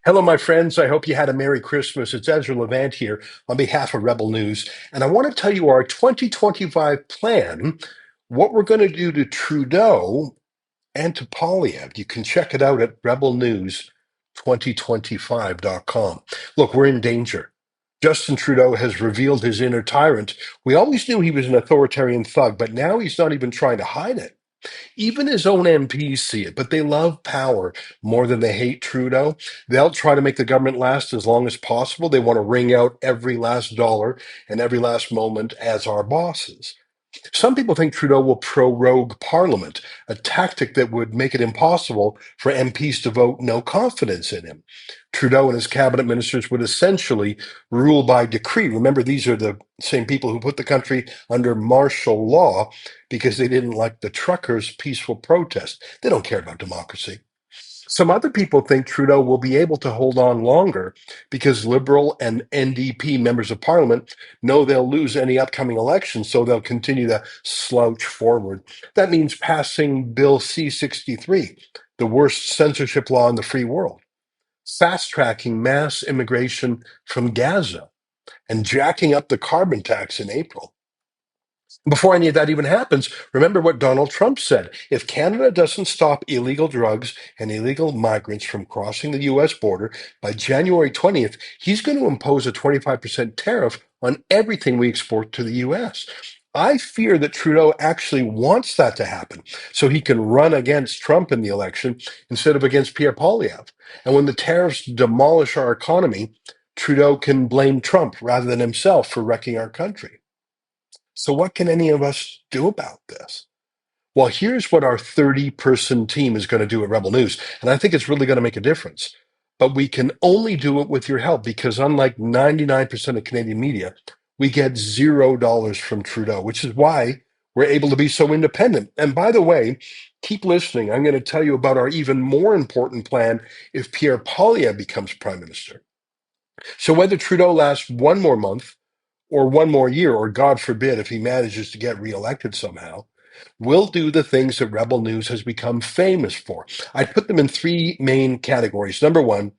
Hello, my friends. I hope you had a Merry Christmas. It's Ezra Levant here on behalf of Rebel News. And I want to tell you our 2025 plan, what we're going to do to Trudeau and to Poilievre. You can check it out at rebelnews2025.com. Look, we're in danger. Justin Trudeau has revealed his inner tyrant. We always knew he was an authoritarian thug, but now he's not even trying to hide it. Even his own MPs see it, but they love power more than they hate Trudeau. They'll try to make the government last as long as possible. They want to wring out every last dollar and every last moment as our bosses. Some people think Trudeau will prorogue Parliament, a tactic that would make it impossible for MPs to vote no confidence in him. Trudeau and his cabinet ministers would essentially rule by decree. Remember, these are the same people who put the country under martial law because they didn't like the truckers' peaceful protest. They don't care about democracy. Some other people think Trudeau will be able to hold on longer because Liberal and NDP members of Parliament know they'll lose any upcoming election, so they'll continue to slouch forward. That means passing Bill C-63, the worst censorship law in the free world, fast tracking mass immigration from Gaza, and jacking up the carbon tax in April. Before any of that even happens, remember what Donald Trump said. If Canada doesn't stop illegal drugs and illegal migrants from crossing the US border by January 20th, he's going to impose a 25% tariff on everything we export to the US. I fear that Trudeau actually wants that to happen so he can run against Trump in the election instead of against Pierre Poilievre. And when the tariffs demolish our economy, Trudeau can blame Trump rather than himself for wrecking our country. So, what can any of us do about this? Well, here's what our 30-person team is going to do at Rebel News. And I think it's really going to make a difference. But we can only do it with your help because, unlike 99% of Canadian media, we get $0 from Trudeau, which is why we're able to be so independent. And by the way, keep listening. I'm going to tell you about our even more important plan if Pierre Poilievre becomes prime minister. So, whether Trudeau lasts one more month, or one more year, or God forbid, if he manages to get reelected somehow, will do the things that Rebel News has become famous for. I put them in three main categories. Number one,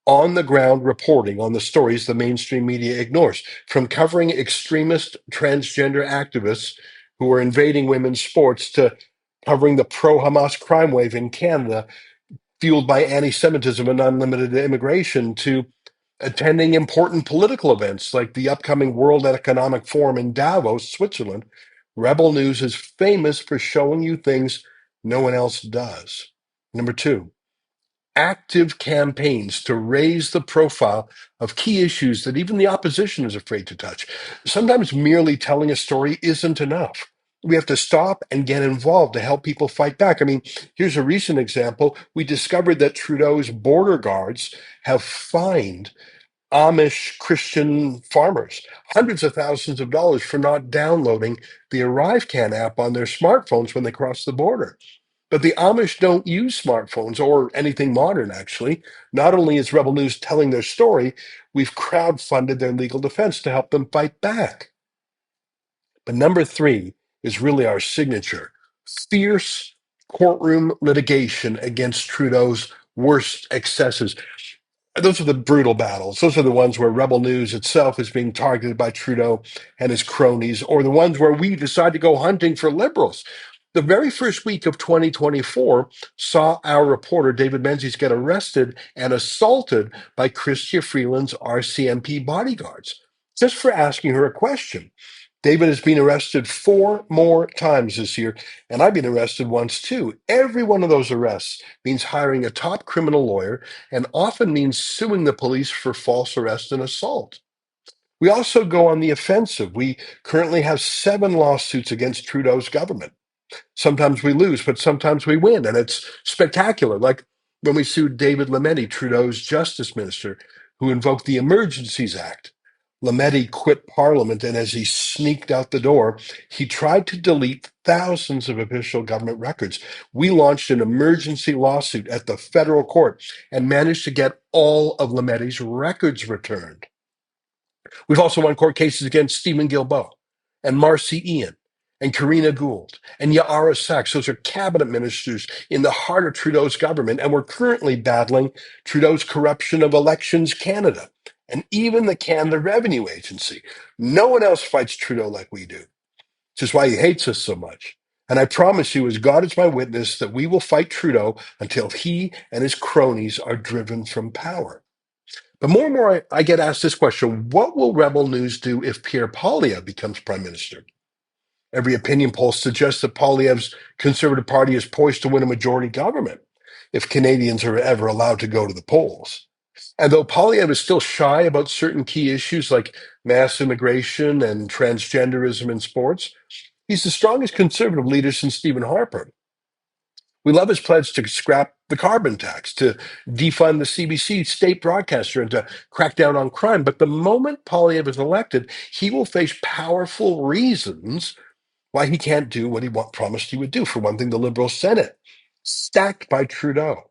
on the ground reporting on the stories the mainstream media ignores, from covering extremist transgender activists who are invading women's sports to covering the pro Hamas crime wave in Canada, fueled by anti Semitism and unlimited immigration, to attending important political events like the upcoming World Economic Forum in Davos, Switzerland. Rebel News is famous for showing you things no one else does. Number two, active campaigns to raise the profile of key issues that even the opposition is afraid to touch. Sometimes merely telling a story isn't enough. We have to stop and get involved to help people fight back. I mean, here's a recent example. We discovered that Trudeau's border guards have fined Amish Christian farmers hundreds of thousands of dollars for not downloading the ArriveCan app on their smartphones when they cross the border. But the Amish don't use smartphones or anything modern, actually. Not only is Rebel News telling their story, we've crowdfunded their legal defense to help them fight back. But number three is really our signature fierce courtroom litigation against Trudeau's worst excesses. Those are the brutal battles. Those are the ones where Rebel News itself is being targeted by Trudeau and his cronies, or the ones where we decide to go hunting for liberals. The very first week of 2024 saw our reporter David Menzies get arrested and assaulted by Chrystia Freeland's RCMP bodyguards just for asking her a question. David has been arrested four more times this year, and I've been arrested once too. Every one of those arrests means hiring a top criminal lawyer and often means suing the police for false arrest and assault. We also go on the offensive. We currently have 7 lawsuits against Trudeau's government. Sometimes we lose, but sometimes we win, and it's spectacular. Like when we sued David Lametti, Trudeau's justice minister, who invoked the Emergencies Act. Lametti quit Parliament, and as he sneaked out the door, he tried to delete thousands of official government records. We launched an emergency lawsuit at the federal court and managed to get all of Lametti's records returned. We've also won court cases against Stephen Guilbeault and Marcy Ian and Karina Gould and Yara Sachs. Those are cabinet ministers in the heart of Trudeau's government, and we're currently battling Trudeau's corruption of Elections Canada and even the Canada Revenue Agency. No one else fights Trudeau like we do, which is why he hates us so much. And I promise you, as God is my witness, that we will fight Trudeau until he and his cronies are driven from power. But more and more, I get asked this question: what will Rebel News do if Pierre Poilievre becomes prime minister? Every opinion poll suggests that Poilievre's Conservative Party is poised to win a majority government if Canadians are ever allowed to go to the polls. And though Poilievre is still shy about certain key issues like mass immigration and transgenderism in sports, he's the strongest Conservative leader since Stephen Harper. We love his pledge to scrap the carbon tax, to defund the CBC state broadcaster, and to crack down on crime. But the moment Poilievre is elected, he will face powerful reasons why he can't do what he promised he would do. For one thing, the Liberal Senate, stacked by Trudeau.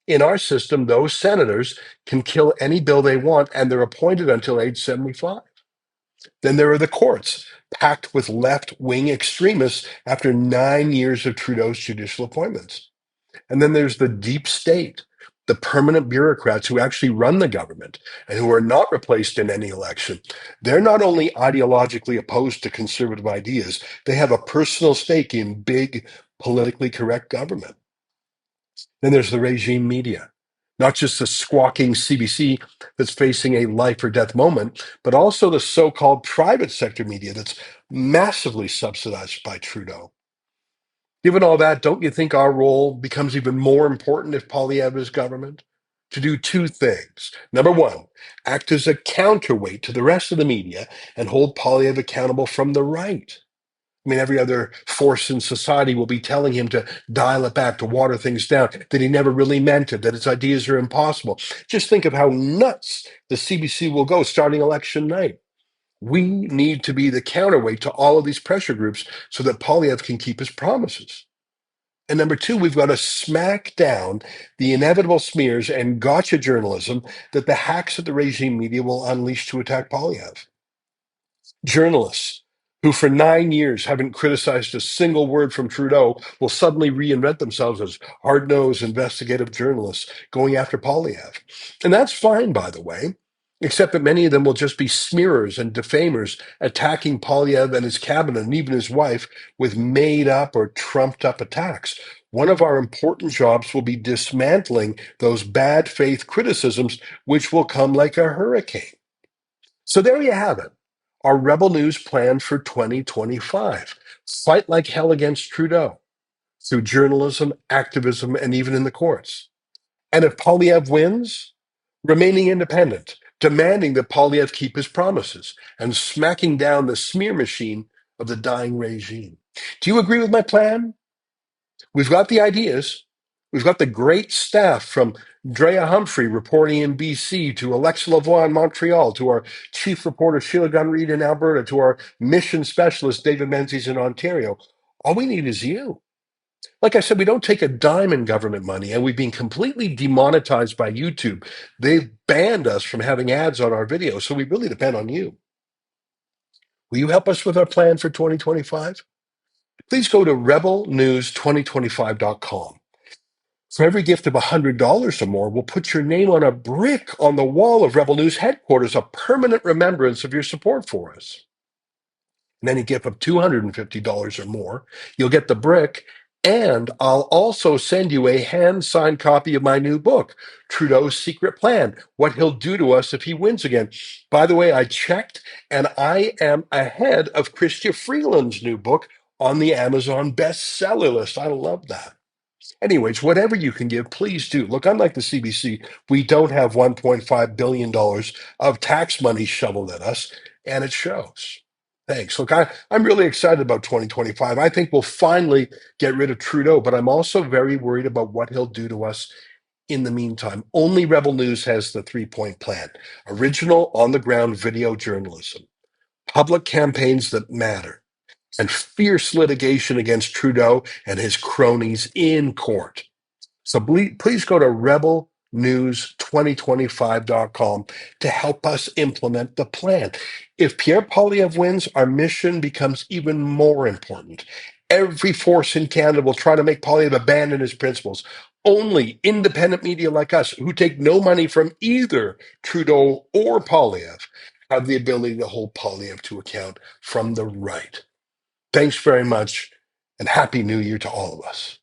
In our system, those senators can kill any bill they want, and they're appointed until age 75. Then there are the courts, packed with left-wing extremists after 9 years of Trudeau's judicial appointments. And then there's the deep state, the permanent bureaucrats who actually run the government and who are not replaced in any election. They're not only ideologically opposed to conservative ideas, they have a personal stake in big, politically correct government. Then there's the regime media, not just the squawking CBC that's facing a life or death moment, but also the so-called private sector media that's massively subsidized by Trudeau. Given all that, don't you think our role becomes even more important if Poilievre is government? To do two things. Number one, act as a counterweight to the rest of the media and hold Poilievre accountable from the right. I mean, every other force in society will be telling him to dial it back, to water things down, that he never really meant it, that his ideas are impossible. Just think of how nuts the CBC will go starting election night. We need to be the counterweight to all of these pressure groups so that Poilievre can keep his promises. And number two, we've got to smack down the inevitable smears and gotcha journalism that the hacks of the regime media will unleash to attack Poilievre. Journalists who for 9 years haven't criticized a single word from Trudeau will suddenly reinvent themselves as hard-nosed investigative journalists going after Poilievre. And that's fine, by the way, except that many of them will just be smearers and defamers attacking Poilievre and his cabinet and even his wife with made-up or trumped-up attacks. One of our important jobs will be dismantling those bad faith criticisms, which will come like a hurricane. So there you have it. Our Rebel News plan for 2025. Fight like hell against Trudeau through journalism, activism, and even in the courts. And if Poilievre wins, remaining independent, demanding that Poilievre keep his promises, and smacking down the smear machine of the dying regime. Do you agree with my plan? We've got the ideas. We've got the great staff from Drea Humphrey reporting in BC to Alexa Lavoie in Montreal to our chief reporter Sheila Gunn-Reid in Alberta to our mission specialist David Menzies in Ontario. All we need is you. Like I said, we don't take a dime in government money, and we've been completely demonetized by YouTube. They've banned us from having ads on our videos, so we really depend on you. Will you help us with our plan for 2025? Please go to rebelnews2025.com. For every gift of $100 or more, we'll put your name on a brick on the wall of Rebel News headquarters, a permanent remembrance of your support for us. And any gift of $250 or more, you'll get the brick, and I'll also send you a hand-signed copy of my new book, Trudeau's Secret Plan, What He'll Do to Us If He Wins Again. By the way, I checked, and I am ahead of Chrystia Freeland's new book on the Amazon bestseller list. I love that. Anyways, whatever you can give, please do. Look, unlike the CBC, we don't have $1.5 billion of tax money shoveled at us, and it shows. Thanks. Look, I'm really excited about 2025. I think we'll finally get rid of Trudeau, but I'm also very worried about what he'll do to us in the meantime. Only Rebel News has the three-point plan: original, on-the-ground video journalism, public campaigns that matter, and fierce litigation against Trudeau and his cronies in court. So please go to rebelnews news2025.com to help us implement the plan. If Pierre Poilievre wins, our mission becomes even more important. Every force in Canada will try to make Poilievre abandon his principles. Only independent media like us, who take no money from either Trudeau or Poilievre, have the ability to hold Poilievre to account from the right. Thanks very much, and Happy New Year to all of us.